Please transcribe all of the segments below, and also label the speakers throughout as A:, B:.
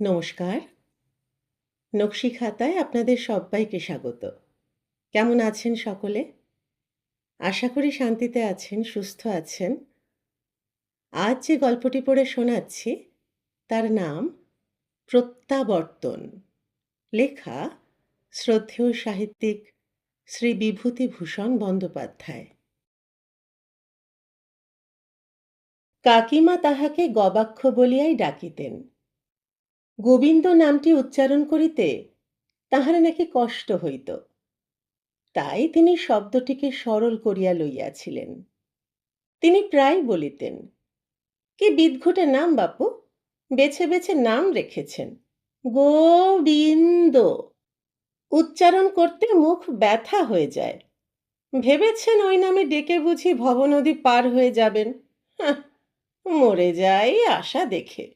A: নমস্কার। নকশি খাতায় আপনাদের সব্বাইকে স্বাগত। কেমন আছেন সকলে? আশা করি শান্তিতে আছেন, সুস্থ আছেন। আজ যে গল্পটি পড়ে শোনাচ্ছি, তার নাম 'প্রত্যাবর্তন'। লেখা শ্রদ্ধেয় সাহিত্যিক শ্রী বিভূতিভূষণ বন্দ্যোপাধ্যায়। কাকীমা তাহাকে গবাক্ষ বলিয়াই ডাকিতেন। গোবিন্দ নামটি উচ্চারণ করিতে তাহার নাকি কষ্ট হইত। তাই তিনি শব্দটিকে সরল করিয়া লইয়াছিলেন। তিনি প্রায় বলিতেন, কি বিদঘুটে নাম বাপু, বেছে বেছে নাম রেখেছেন। গোবিন্দ উচ্চারণ করতে মুখ ব্যথা হয়ে যায়। ভেবেছেন ওই নামে ডেকে বুঝি ভবনদী পার হয়ে যাবেন। হাহ, মরে যাই আশা দেখে।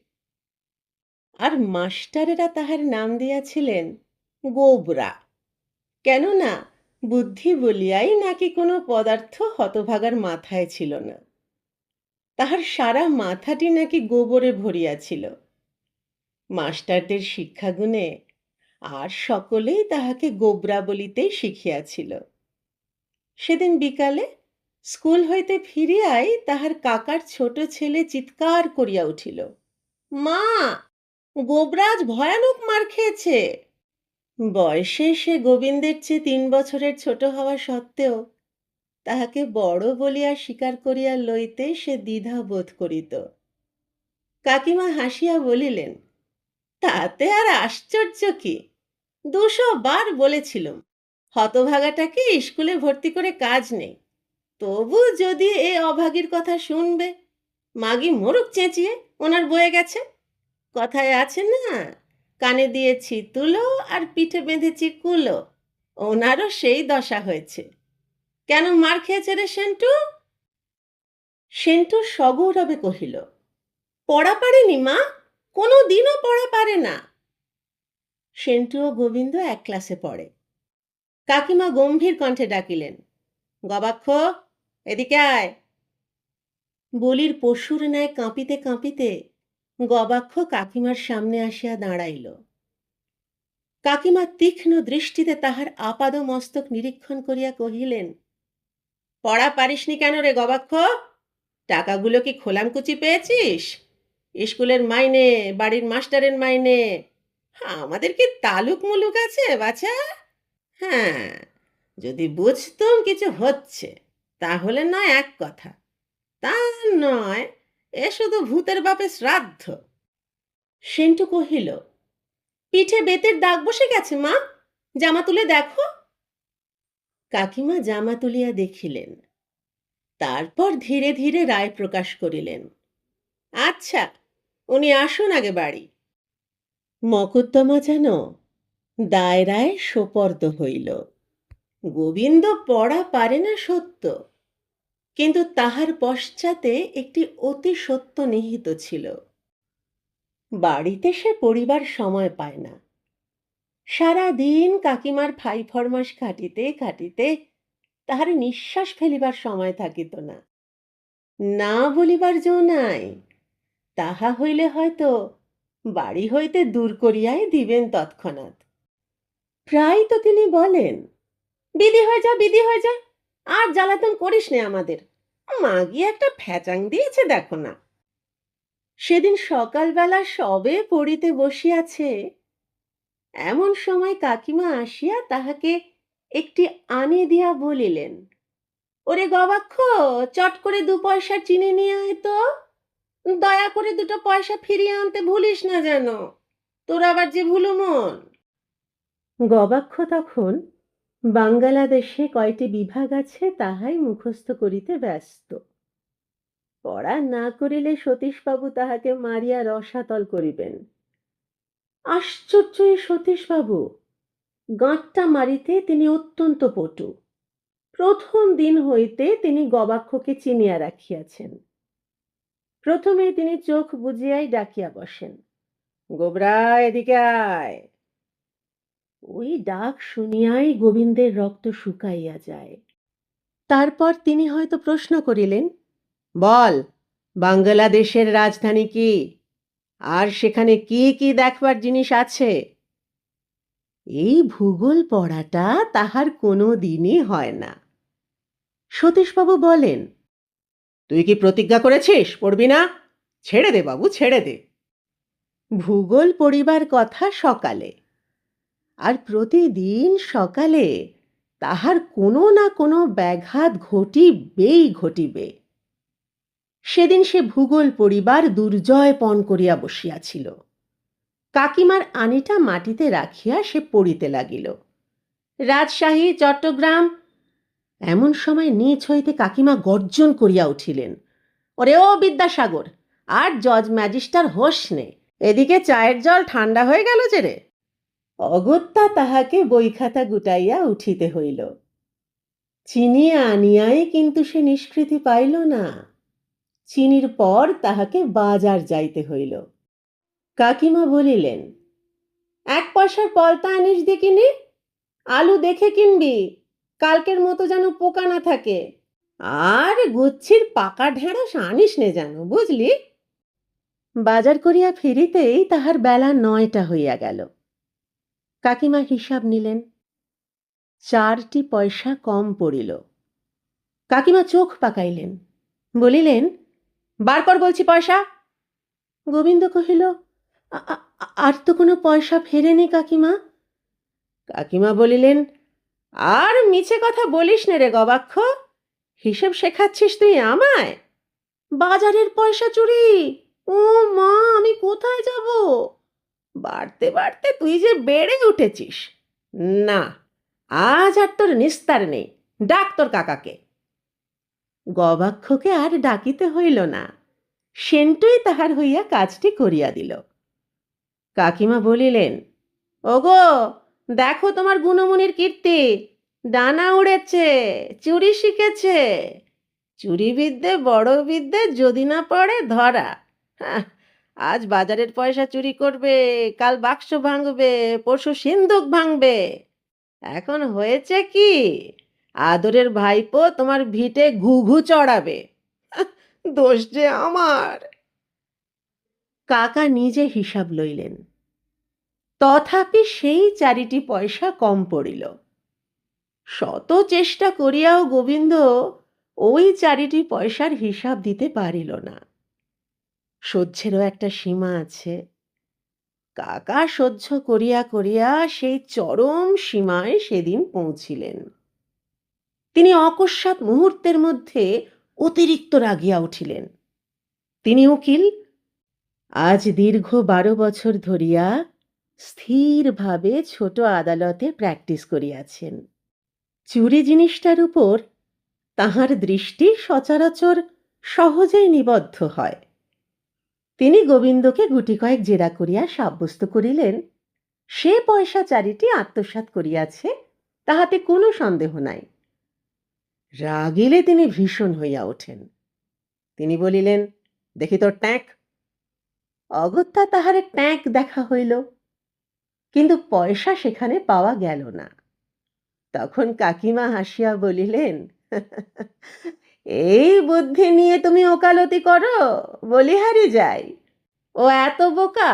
A: আর মাস্টারেরা তাহার নাম দিয়াছিলেন গোবরা। কেননা বুদ্ধি বলিয়াই নাকি কোনো পদার্থ হতভাগার মাথায় ছিল না। তাহার সারা মাথাটি নাকি গোবরে ভরিয়াছিল। মাস্টারদের শিক্ষাগুণে আর সকলেই তাহাকে গোবরা বলিতেই শিখিয়াছিল। সেদিন বিকালে স্কুল হইতে ফিরিয়াই তাহার কাকার ছোট ছেলে চিৎকার করিয়া উঠিল, মা, গোবরাজ ভয়ানক মার খেয়েছে। বয়সে সে গোবিন্দের চেয়ে ৩ বছরের ছোট হওয়া সত্ত্বেও তাহাকে বড় বলিয়া স্বীকার করিয়া লইতে সে দ্বিধা বোধ করিত। কাকিমা হাসিয়া বলিলেন, তাতে আর আশ্চর্য কি? ২০০ বার বলেছিলুম হতভাগাটাকে স্কুলে ভর্তি করে কাজ নেই। তবু যদি এ অভাগীর কথা শুনবে, মাগি মরুক চেঁচিয়ে, ওনার বয়ে গেছে। কথায় আছে না, কানে দিয়েছি তুলো আর পিঠে বেঁধেছি কুলো। ওনারও সেই দশা হয়েছে। কেন মার খেয়েছে রে সেন্টু? সেন্টু সগৌরবে কহিল, পড়া পারেনি মা, কোনো দিনও পড়া পারে না। সেন্টু ও গোবিন্দ এক ক্লাসে পড়ে। কাকিমা গম্ভীর কণ্ঠে ডাকিলেন, গবাক্ষ, এদিকে আয়। বলির পশুর ন্যায় কাঁপিতে কাঁপিতে গবাক্ষ কাকিমার সামনে আসিয়া দাঁড়াইল। কাকিমা তীক্ষ্ণ দৃষ্টিতে তাহার আপাদ মস্তক নিরীক্ষণ করিয়া কহিলেন, পড়া পারিসনি কেন রে গবাক্ষ? টাকাগুলো কি খোলামকুচি পেয়েছিস? স্কুলের মাইনে, বাড়ির মাস্টারের মাইনে। আমাদের কি তালুক মুলুক আছে বাছা? হ্যাঁ, যদি বুঝতুম কিছু হচ্ছে তাহলে নয় এক কথা, তা নয়, এ শুধু ভূতের বাপের শ্রাদ্ধ। সেন্টু কহিল, পিঠে বেতের দাগ বসে গেছে মা, জামা তুলে দেখো। কাকিমা জামা তুলিয়া দেখিলেন, তারপর ধীরে ধীরে রায় প্রকাশ করিলেন, আচ্ছা, উনি আসুন আগে বাড়ি। মকদ্দমা যেন দায়রায় সোপর্দ হইল। গোবিন্দ পড়া পারে না সত্য, কিন্তু তাহার পশ্চাতে একটি অতি সত্য নিহিত ছিল। বাড়িতে সে পড়িবার সময় পায় না। সারা দিন কাকিমার ফাই ফরমাস খাটিতে খাটিতে তাহার নিঃশ্বাস ফেলিবার সময় থাকিত না। না বলিবার জো নাই, তাহা হইলে হয়তো বাড়ি হইতে দূর করিয়াই দিবেন তৎক্ষণাৎ। প্রায় তো তিনি বলেন, বিধি হয়ে যা, বিধি হয়ে যা, আর জ্বালাতন করিস নে আমাদের, মাগি একটা ফ্যাচাং দিয়েছে দেখো না। সেদিন সকালবেলা সবে পড়িতে বসিয়াছে, এমন সময় কাকিমা আসিয়া তাহাকে একটি আনি দিয়া বলিলেন, ওরে গবাক্ষ, চট করে ২ পয়সা চিনি নিয়ে আয় তো। দয়া করে ২টো পয়সা ফিরিয়ে আনতে ভুলিস না যেন, তোর আবার যে ভুলুমন। গবাক্ষ তখন বাংলাদেশে কয়টি বিভাগ আছে তাহাই মুখস্থ করিতে ব্যস্ত। পড়া না করিলে সতীশবাবু তাহাকে মারিয়া রসাতল করিবেন। আশ্চর্য এই সতীশবাবু! গাঁটটা মারিতে তিনি অত্যন্ত পটু। প্রথম দিন হইতে তিনি গবাক্ষকে চিনিয়া রাখিয়াছেন। প্রথমেই তিনি চোখ বুজিয়াই ডাকিয়া বসেন, গোবরা, এদিকে আয়। ওই ডাক শুনিয়াই গোবিন্দের রক্ত শুকাইয়া যায়। তারপর তিনি হয়তো প্রশ্ন করিলেন, বল, বাংলাদেশের রাজধানী কি? আর সেখানে কি কি দেখবার জিনিস আছে? এই ভূগোল পড়াটা তাহার কোনো দিনই হয় না। সতীশবাবু বলেন, তুই কি প্রতিজ্ঞা করেছিস পড়বি না? ছেড়ে দে বাবু, ছেড়ে দে। ভূগোল পড়িবার কথা সকালে, আর প্রতিদিন সকালে তাহার কোনো না কোনো ব্যাঘাত ঘটিবেই ঘটিবে। সেদিন সে ভূগোল পড়িবার দুর্জয় পণ করিয়া বসিয়াছিল। কাকিমার আনিটা মাটিতে রাখিয়া সে পড়িতে লাগিল, রাজশাহী, চট্টগ্রাম। এমন সময় নিচ হইতে কাকিমা গর্জন করিয়া উঠিলেন, ওরে ও বিদ্যাসাগর, আর জজ ম্যাজিস্টার হোস নে, এদিকে চায়ের জল ঠান্ডা হয়ে গেল যে রে। অগত্যা তাহাকে বইখাতা গুটাইয়া উঠিতে হইল। চিনিয়া আনিয়াই কিন্তু সে নিষ্কৃতি পাইল না। চিনির পর তাহাকে বাজার যাইতে হইল। কাকিমা বলিলেন, 1 পয়সার পলতা আনিস দেখিনি, আলু দেখে কিনবি, কালকের মতো যেন পোকা না থাকে, আর গুচ্ছির পাকা ঢেঁড়স আনিস নে যেন, বুঝলি? বাজার করিয়া ফিরিতেই তাহার বেলা 9টা হইয়া গেল। কাকিমা হিসাব নিলেন, 4টি পয়সা কম পড়িল। কাকিমা চোখ পাকাইলেন, বলিলেন, বার কর বলছি পয়সা। গোবিন্দ কহিল, আর তো কোনো পয়সা ফেরেনি কাকিমা। কাকিমা বলিলেন, আর মিছে কথা বলিস নে রে গবাক্ষ, হিসেব শেখাচ্ছিস তুই আমায়? বাজারের পয়সা চুরি! ও মা, আমি কোথায় যাব? বাড়তে বাড়তে তুই যে বেড়ে উঠেছিস। না, আজ আর তোর নিস্তার নেই, ডাক তোর কাকাকে। গবাক্ষকে আর ডাকিতে হইল না, সেন্টুই তাহার হইয়া কাজটি করিয়া দিল। কাকিমা বলিলেন, ওগো, দেখো তোমার গুণমণির কীর্তি, ডানা উড়েছে, চুরি শিখেছে। চুরি বিদ্যে বড় বিদ্যে, যদি না পড়ে ধরা। আজ বাজারের পয়সা চুরি করবে, কাল বাক্স ভাঙবে, পরশু সিন্দুক ভাঙবে। এখন হয়েছে কি, আদরের ভাইপো তোমার ভিটে ঘুঘু চড়াবে। দোষ যে আমার। কাকা নিজে হিসাব লইলেন, তথাপি সেই 4টি পয়সা কম পড়িল। শত চেষ্টা করিয়াও গোবিন্দ ওই 4টি পয়সার হিসাব দিতে পারিল না। সহ্যেরও একটা সীমা আছে। কাকা সহ্য করিয়া করিয়া সেই চরম সীমায় সেদিন পৌঁছিলেন। তিনি অকস্মাৎ মুহূর্তের মধ্যে অতিরিক্ত রাগিয়া উঠিলেন। তিনি উকিল, আজ দীর্ঘ 12 বছর ধরিয়া স্থিরভাবে ছোট আদালতে প্র্যাকটিস করিয়াছেন। চুরি জিনিসটার উপর তাহার দৃষ্টি সচরাচর সহজেই নিবদ্ধ হয়। তিনি গোবিন্দকে গুটি কয়েক জেরা করিয়া সাব্যস্ত করিলেন, সে পয়সা 4টি আত্মসাৎ করিয়াছে, তাহাতে কোনো সন্দেহ নাই। রাগিলে তিনি ভীষণ হইয়া ওঠেন। তিনি বলিলেন, দেখি তোর ট্যাঁক। অগত্যা তাহার ট্যাঁক দেখা হইল, কিন্তু পয়সা সেখানে পাওয়া গেল না। তখন কাকিমা হাসিয়া বলিলেন, এই বুদ্ধি নিয়ে তুমি ওকালতি করো, বলিহারি যাই। ও এত বোকা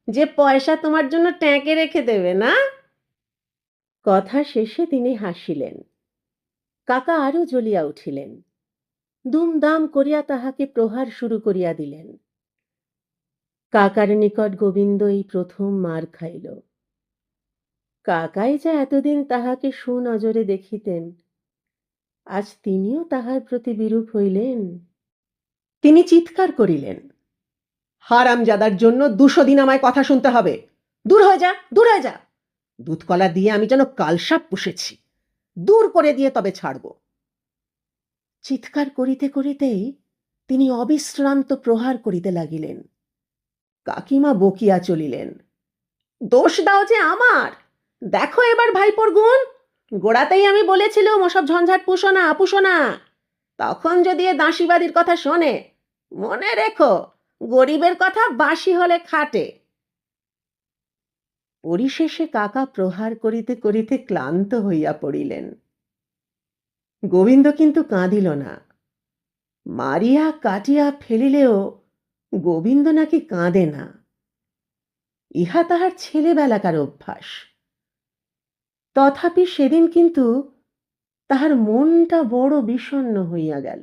A: যে পয়সা তোমার জন্য ট্যাঁকে রেখে দেবে না? কথা শেষে তিনি হাসিলেন। কাকা আরো জ্বলিয়া উঠিলেন, দুমদাম করিয়া তাহাকে প্রহার শুরু করিয়া দিলেন। কাকার নিকট গোবিন্দ এই প্রথম মার খাইল। কাকাই যা এতদিন তাহাকে সুনজরে দেখিতেন, আজ তিনিও তাহার প্রতি বিরূপ হইলেন। তিনি চিৎকার করিলেন, হারামজাদার জন্য 200 দিন আমায় কথা শুনতে হবে। দূর হয়ে যা, দূর হয়ে যা। দুধকলা দিয়ে আমি যেন কালসাপ পুষেছি, দূর করে দিয়ে তবে ছাড়ব। চিৎকার করিতে করিতেই তিনি অবিশ্রান্ত প্রহার করিতে লাগিলেন। কাকিমা বকিয়া চলিলেন, দোষ দাও যে আমার, দেখো এবার ভাইপোর গুণ। গোড়াতেই আমি বলেছিলুম ওসব ঝঞ্ঝাট পুষো না, পুষো না। তখন যদি এ দাসীবাদীর কথা শোনে, মনে রেখো, গরিবের কথা বাসি হলে খাটে। পরিশেষে কাকা প্রহার করিতে করিতে ক্লান্ত হইয়া পড়িলেন। গোবিন্দ কিন্তু কাঁদিল না। মারিয়া কাটিয়া ফেলিলেও গোবিন্দ নাকি কাঁদে না, ইহা তাহার ছেলেবেলাকার অভ্যাস। তথাপি সেদিন কিন্তু তাহার মনটা বড় বিষণ্ণ হইয়া গেল।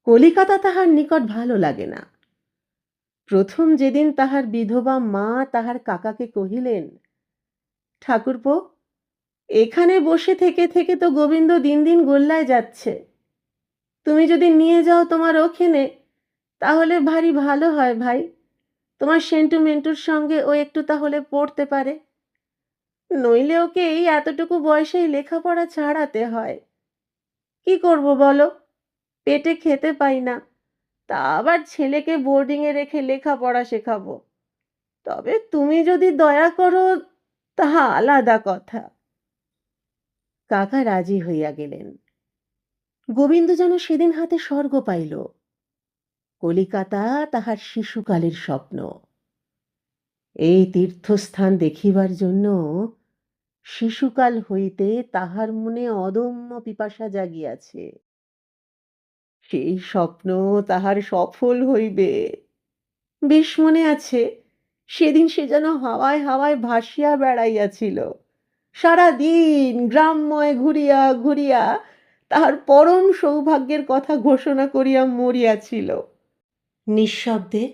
A: কলিকাতা তাহার নিকট ভালো লাগে না। প্রথম যেদিন তাহার বিধবা মা তাহার কাকাকে কহিলেন, ঠাকুরপো, এখানে বসে থেকে থেকে তো গোবিন্দ দিন দিন গোল্লায় যাচ্ছে, তুমি যদি নিয়ে যাও তোমার ওখানে, তাহলে ভারী ভালো হয় ভাই, তোমার সেন্টু মেন্টুর সঙ্গে ও একটু তাহলে পড়তে পারে, নইলে ওকে এই এতটুকু বয়সেই লেখাপড়া ছাড়াতে হয়। কি করব বলো, পেটে খেতে পাই না, তা আবার ছেলেকে বোর্ডিংয়ে রেখে লেখাপড়া শেখাবো। তবে তুমি যদি দয়া করো তাহা আলাদা কথা। কাকা রাজি হইয়া গেলেন। গোবিন্দ যেন সেদিন হাতে স্বর্গ পাইল। কলিকাতা তাহার শিশুকালের স্বপ্ন। এই তীর্থস্থান দেখিবার জন্য শিশুকাল হইতে তাহার মনে অদম্য পিপাসা জাগিয়াছে। সেই স্বপ্ন তাহার সফল হইবে। বেশ মনে আছে, সেদিন সে যেন হাওয়ায় হাওয়ায় ভাসিয়া বেড়াইয়াছিল, সারা দিন গ্রামময় ঘুরিয়া ঘুরিয়া তাহার পরম সৌভাগ্যের কথা ঘোষণা করিয়া মরিয়াছিল। নিঃশব্দে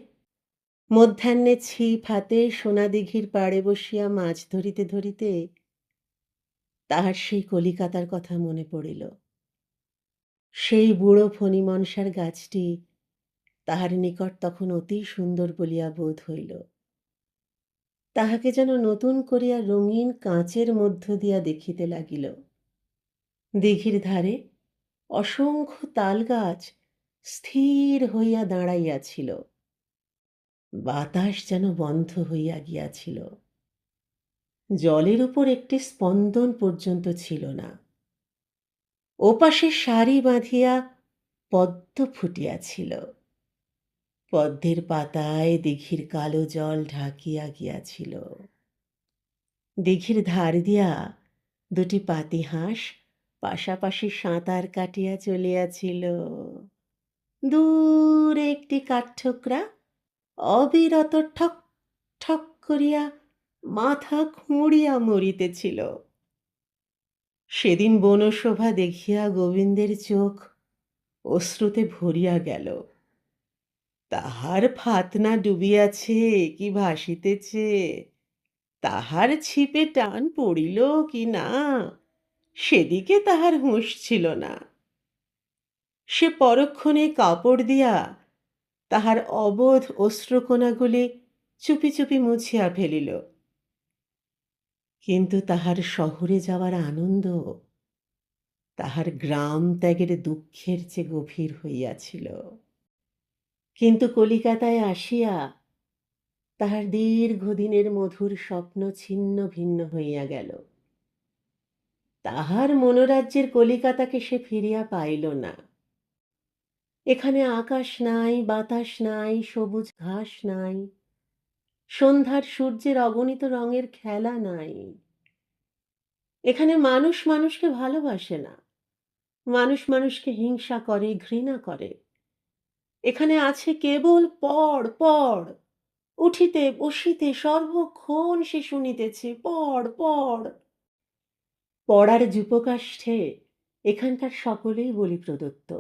A: মধ্যাহ্নে ছিপ হাতে সোনাদিঘির পাড়ে বসিয়া মাছ ধরিতে ধরিতে তাহার সেই কলিকাতার কথা মনে পড়িল। সেই বুড়ো ফণিমনসার গাছটি তাহার নিকট তখন অতি সুন্দর বলিয়া বোধ হইল। তাহাকে যেন নতুন করিয়া রঙিন কাঁচের মধ্য দিয়া দেখিতে লাগিল। দিঘির ধারে অসংখ্য তাল গাছ স্থির হইয়া দাঁড়াইয়াছিল, বাতাস যেন বন্ধ হইয়া গিয়াছিল। জলের উপর একটি স্পন্দন পর্যন্ত ছিল না। ওপাশে সারি বাঁধিয়া পদ্ম ফুটিয়াছিল, পদ্মের পাতায় দিঘির কালো জল ঢাকিয়া গিয়াছিল। দিঘির ধার দিয়া দুটি পাতিহাঁস পাশাপাশি সাঁতার কাটিয়া চলিয়াছিল। দূরে একটি কাঠঠোকরা অবিরত ঠক ঠক করিয়া মাথা খুঁড়িয়া মরিতেছিল। সেদিন বনশোভা দেখিয়া গোবিন্দের চোখ অশ্রুতে ভরিয়া গেল। তাহার ফাতনা ডুবিয়াছে কি ভাসিতেছে, তাহার ছিপে টান পড়িল কি না, সেদিকে তাহার হুঁশ ছিল না। সে পরক্ষণে কাপড় দিয়া তাহার অবোধ অশ্রুকণাগুলি চুপি চুপি মুছিয়া ফেলিল। কিন্তু তাহার শহরে যাওয়ার আনন্দ তাহার গ্রাম ত্যাগের দুঃখের চেয়ে গভীর হইয়াছিল। কিন্তু কলিকাতায় আসিয়া তাহার দীর্ঘদিনের মধুর স্বপ্ন ছিন্ন ভিন্ন হইয়া গেল। তাহার মনোরাজ্যের কলিকাতাকে সে ফিরিয়া পাইল না। এখানে আকাশ নাই, বাতাস নাই, সবুজ ঘাস নাই, সন্ধ্যার সূর্যের অগণিত রঙের খেলা নাই। এখানে মানুষ মানুষকে ভালোবাসে না, মানুষ মানুষকে হিংসা করে, ঘৃণা করে। এখানে আছে কেবল পড় পড়, উঠিতে বসিতে সর্বক্ষণ সে শুনিতেছে পড় পড়। পড়ার যূপকাষ্ঠে এখানকার সকলেই বলি প্রদত্ত।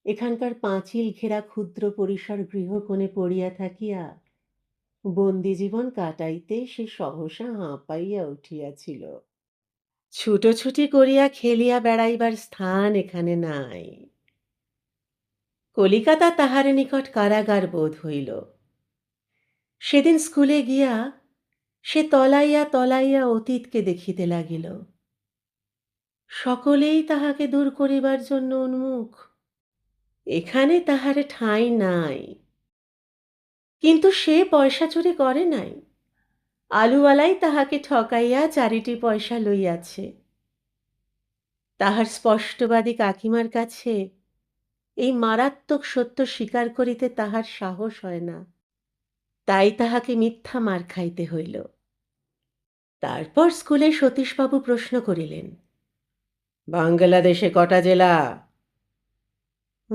A: এখানকার পাঁচিল ঘেরা ক্ষুদ্র পরিসর গৃহকোণে পড়িয়া থাকিয়া বন্দি জীবন কাটাইতে সে সহসা হাঁপাইয়া উঠিয়াছিল। ছুটোছুটি করিয়া খেলিয়া বেড়াইবার স্থান এখানে নাই। কলিকাতা তাহার নিকট কারাগার বোধ হইল। সেদিন স্কুলে গিয়া সে তলাইয়া তলাইয়া অতীতকে দেখিতে লাগিল। সকলেই তাহাকে দূর করিবার জন্য উন্মুখ। এখানে তাহার ঠাঁই নাই। কিন্তু সে পয়সা চুরি করে নাই। আলুওয়ালাই তাহাকে ঠকাইয়া 4টি পয়সা লইয়াছে। তাহার স্পষ্টবাদী কাকিমার কাছে এই মারাত্মক সত্য স্বীকার করিতে তাহার সাহস হয় না। তাই তাহাকে মিথ্যা মার খাইতে হইল। তারপর স্কুলে সতীশবাবু প্রশ্ন করিলেন, বাংলাদেশে কটা জেলা?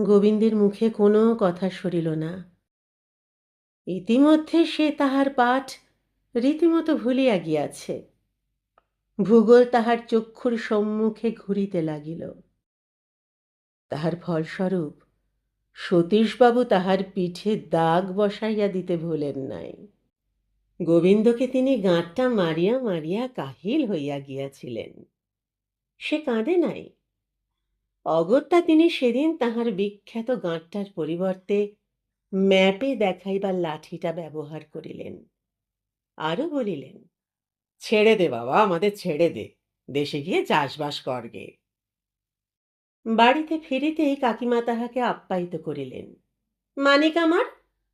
A: গোবিন্দের মুখে কোনো কথা সরিল না। ইতিমধ্যে সে তাহার পাঠ রীতিমতো ভুলিয়া গিয়াছে। ভূগোল তাহার চক্ষুর সম্মুখে ঘুরিতে লাগিল। তাহার ফলস্বরূপ সতীশবাবু তাহার পিঠে দাগ বসাইয়া দিতে ভুলেন নাই। গোবিন্দকে তিনি গাঁটটা মারিয়া মারিয়া কাহিল হইয়া গিয়াছিলেন। সে কাঁদে নাই। অগত্যা তিনি সেদিন তাহার বিখ্যাত গাঁটটার পরিবর্তে ম্যাপে দেখাইবার লাঠিটা ব্যবহার করিলেন। আরও বলিলেন, ছেড়ে দে বাবা, আমাদের ছেড়ে দে, দেশে গিয়ে চাষবাস করগে। বাড়িতে ফিরিতেই কাকিমা তাহাকে আপ্যায়িত করিলেন। মানিক আমার,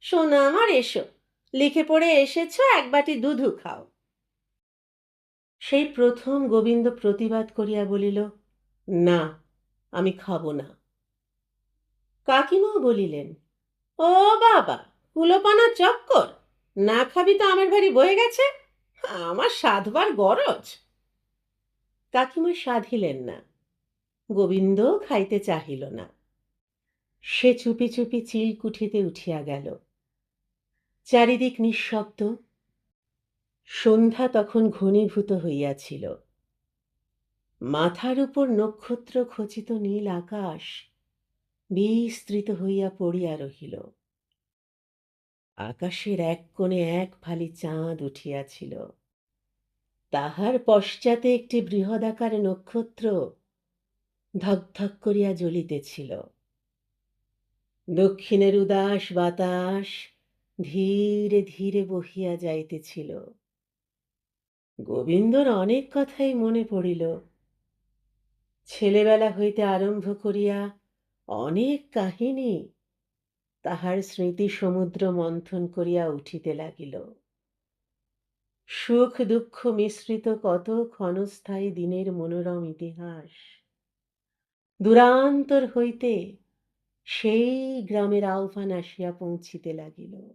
A: সোনা আমার, এসো, লিখে পড়ে এসেছ, এক বাটি দুধু খাও। সেই প্রথম গোবিন্দ প্রতিবাদ করিয়া বলিল, না, আমি খাব না। কাকিমাও বলিলেন, ও বাবা, কুলোপানা চক্কর, না খাবি তো আমার ভারী বয়ে গেছে, আমার সাধবার গরজ। কাকিমা সাধিলেন না, গোবিন্দ খাইতে চাহিল না। সে চুপি চুপি চিলকুঠিতে উঠিয়া গেল। চারিদিক নিঃশব্দ। সন্ধ্যা তখন ঘনীভূত হইয়াছিল। মাথার উপর নক্ষত্র খচিত নীল আকাশ বিস্তৃত হইয়া পড়িয়া রহিল। আকাশের এক কোণে এক ফালি চাঁদ উঠিয়াছিল। তাহার পশ্চাতে একটি বৃহদাকার নক্ষত্র ধকধক করিয়া জ্বলিতেছিল। দক্ষিণের উদাস বাতাস ধীরে ধীরে বহিয়া যাইতেছিল। গোবিন্দর অনেক কথাই মনে পড়িল। ছেলেবেলা হইতে আরম্ভ করিয়া অনেক কাহিনী তাহার স্মৃতি সমুদ্র মন্থন করিয়া উঠিতে লাগিল। সুখ দুঃখ মিশ্রিত কত ক্ষণস্থায়ী দিনের মনোরম ইতিহাস। দূরান্তর হইতে সেই গ্রামের আহ্বান আসিয়া পৌঁছিতে লাগিল।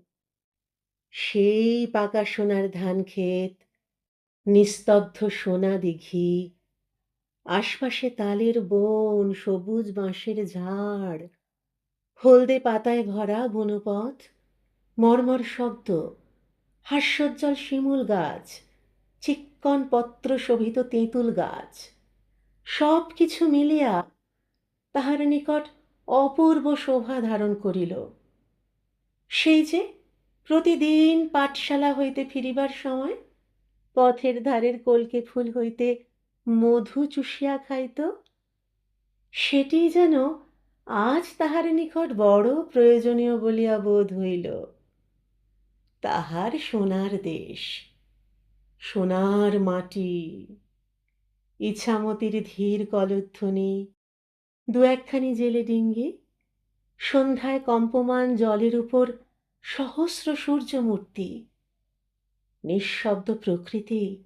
A: সেই পাকা সোনার ধান ক্ষেত, নিস্তব্ধ সোনা দিঘি, আশপাশে তালের বন, সবুজ বাঁশের ঝাড়, হলদে পাতায় ভরা বনপথ, মর্মর শব্দ, হাস্যোজ্জ্বল শিমুল গাছ, চিক্কণ পত্র শোভিত তেঁতুল গাছ, সব কিছু মিলিয়া তাহার নিকট অপূর্ব শোভা ধারণ করিল। সেই যে প্রতিদিন পাঠশালা হইতে ফিরিবার সময় পথের ধারের কলকে ফুল হইতে মধু চুষিয়া খাইত, সেটি যেন আজ তাহার নিকট বড় প্রয়োজনীয় বলিয়া বোধ হইল। তাহার সোনার দেশ, সোনার মাটি, ইছামতির ধীর কলধ্বনি, দু একখানি জেলে ডিঙ্গি, সন্ধ্যায় কম্পমান জলের উপর সহস্র সূর্যমূর্তি, নিঃশব্দ প্রকৃতি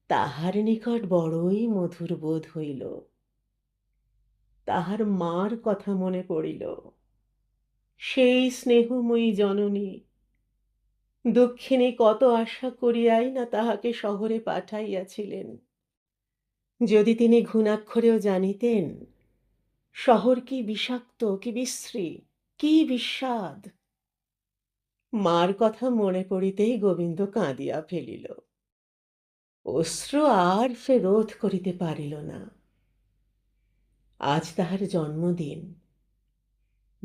A: তাহার নিকট বড়ই মধুর বোধ হইল। তাহার মার কথা মনে পড়িল। সেই স্নেহময়ী জননী দক্ষিণে কত আশা করিয়াই না তাহাকে শহরে পাঠাইয়াছিলেন। যদি তিনি ঘুণাক্ষরেও জানিতেন শহর কি বিষাক্ত, কি বিশ্রী, কি বিস্বাদ। মার কথা মনে পড়িতেই গোবিন্দ কাঁদিয়া ফেলিল। অশ্রু আর সে রোধ করিতে পারিল না। আজ তাহার জন্মদিন।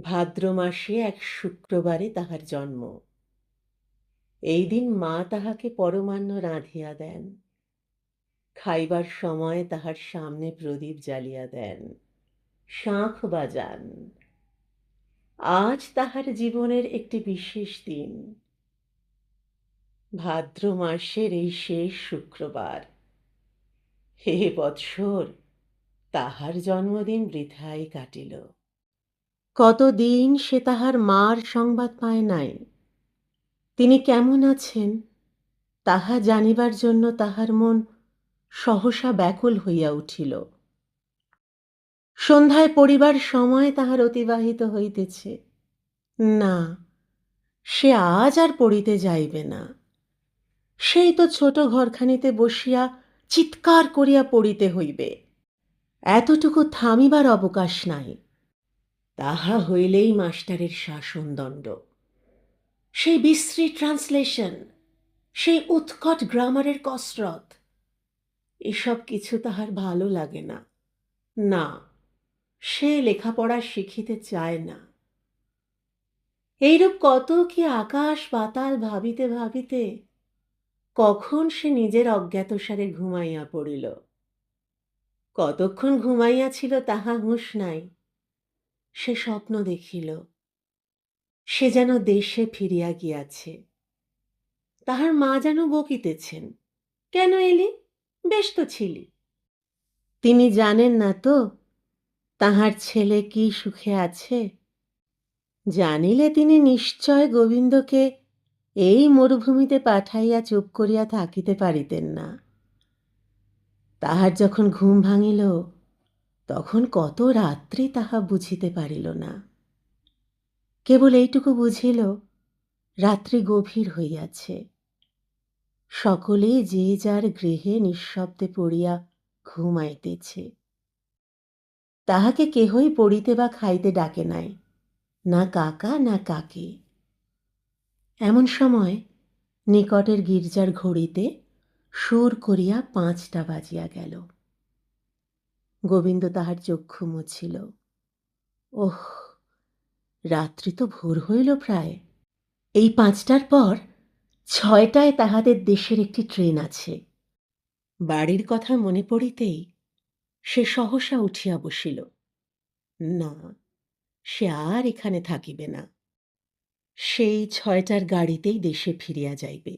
A: ভাদ্র মাসে এক শুক্রবারে তাহার জন্ম। এই দিন মা তাহাকে পরমান্ন রাঁধিয়া দেন, খাইবার সময় তাহার সামনে প্রদীপ জ্বালিয়া দেন, শাঁখ বাজান। আজ তাহার জীবনের একটি বিশেষ দিন। ভাদ্র মাসের এই শেষ শুক্রবার। হে বৎসর, তাহার জন্মদিন বৃথাই কাটিল। কতদিন সে তাহার মার সংবাদ পায় নাই। তিনি কেমন আছেন তাহা জানিবার জন্য তাহার মন সহসা ব্যাকুল হইয়া উঠিল। সন্ধ্যায় পড়িবার সময় তাহার অতিবাহিত হইতেছে। না, সে আজ আর পড়িতে যাইবে না। সেই তো ছোট ঘরখানিতে বসিয়া চিৎকার করিয়া পড়িতে হইবে। এতটুকু থামিবার অবকাশ নাই। তাহা হইলেই মাস্টারের শাসনদণ্ড, সেই বিশ্রী ট্রান্সলেশন, সেই উৎকট গ্রামারের কসরত, এসব কিছু তাহার ভালো লাগে না। না, সে লেখাপড়া শিখিতে চায় না। এইরূপ কত কি আকাশ পাতাল ভাবিতে ভাবিতে কখন সে নিজের অজ্ঞাতসারে ঘুমাইয়া পড়িল। কতক্ষণ ঘুমাইয়াছিল তাহা হুঁশ নাই। সে স্বপ্ন দেখিল, সে যেন দেশে ফিরিয়া গিয়াছে। তাহার মা যেন বকিতেছেন, কেন এলি, বেশ তো ছিলি। তিনি জানেন না তো তাহার ছেলে কি সুখে আছে। জানিলে তিনি নিশ্চয় গোবিন্দকে এই মরুভূমিতে পাঠাইয়া চুপ করিয়া থাকিতে পারিতেন না। তাহার যখন ঘুম ভাঙিল তখন কত রাত্রি তাহা বুঝিতে পারিল না। কেবল এইটুকু বুঝিল রাত্রি গভীর হইয়াছে, সকলেই যে যার গৃহে নিঃশব্দে পড়িয়া ঘুমাইতেছে। তাহাকে কেহই পড়িতে বা খাইতে ডাকে নাই, না কাকা না কাকি। এমন সময় নিকটের গির্জার ঘড়িতে সুর করিয়া 5টা বাজিয়া গেল। গোবিন্দ তাহার চক্ষু মুছিল। ওহ, রাত্রি তো ভোর হইল প্রায়। এই 5টার পর 6টায় তাহাদের দেশের একটি ট্রেন আছে। বাড়ির কথা মনে পড়িতেই সে সহসা উঠিয়া বসিল। না, সে আর এখানে থাকিবে না। সেই 6টার গাড়িতেই দেশে ফিরিয়া যাইবে।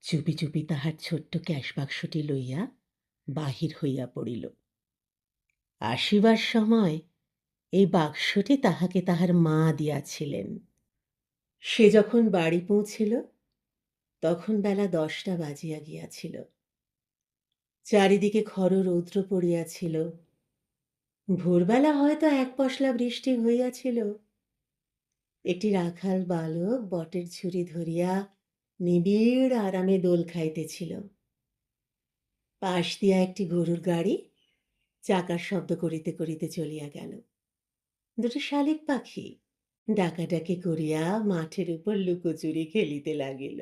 A: চুপি চুপি তাহার ছোট্ট ক্যাশবাক্সটি লইয়া বাহির হইয়া পড়িল। আসিবার সময় এই বাক্সটি তাহাকে তাহার মা দিয়াছিলেন। সে যখন বাড়ি পৌঁছিল তখন বেলা 10টা বাজিয়া গিয়াছিল। চারিদিকে খর রৌদ্র পড়িয়াছিল। ভোরবেলা হয়তো এক পশলা বৃষ্টি হইয়াছিল। একটি রাখাল বালক বটের ঝুড়ি ধরিয়া নিবিড় আরামে দোল খাইতেছিল। পাশ দিয়া একটি গরুর গাড়ি চাকার শব্দ করিতে করিতে চলিয়া গেল। দুটো শালিক পাখি ডাকাডাকি করিয়া মাঠের উপর লুকোচুরি খেলিতে লাগিল।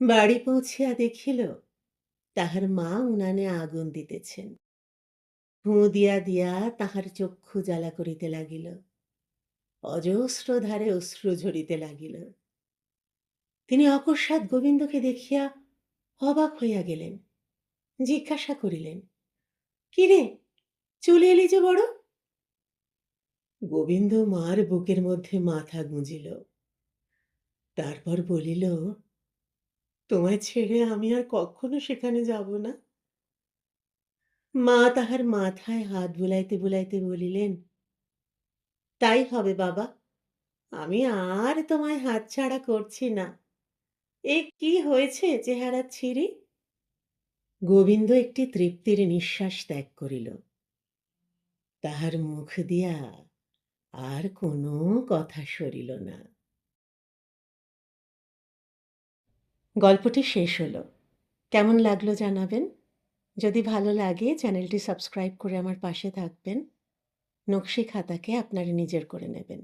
A: বাড়ি পৌঁছিয়া দেখিল তাহার মা উনানে আগুন দিতেছেন। ফুঁ দিয়া দিয়া তাহার চক্ষু জ্বালা করিতে লাগিল। অজস্র ধারে অশ্রু ঝরিতে লাগিল। তিনি অকস্মাৎ গোবিন্দকে দেখিয়া অবাক হইয়া গেলেন। জিজ্ঞাসা করিলেন, কিরে, চলে এলি যে বড়? গোবিন্দ মার বুকের মধ্যে মাথা গুঁজিল। তারপর বলিল, তোমায় ছেড়ে আমি আর কখনো সেখানে যাব না। মা তাহার মাথায় হাত বুলাইতে বুলাইতে বলিলেন, তাই হবে বাবা, আমি আর তোমায় হাতছাড়া করছি না। এ কি হয়েছে চেহারা ছিঁড়ি? গোবিন্দ একটি তৃপ্তির নিঃশ্বাস ত্যাগ করিল। তাহার মুখ দিয়া আর কোনো কথা সরিল না। গল্পটি শেষ হলো। কেমন লাগলো জানাবেন। যদি ভালো লাগে চ্যানেলটি সাবস্ক্রাইব করে আমার পাশে থাকবেন। নকশি খাতাকে আপনার নিজের করে নেবেন।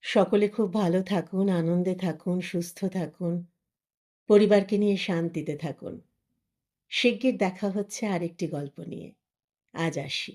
A: সকলে খুব ভালো থাকুন, আনন্দে থাকুন, সুস্থ থাকুন, পরিবারকে নিয়ে শান্তিতে থাকুন। শিগগির দেখা হচ্ছে আরেকটি গল্প নিয়ে। আজ আসি।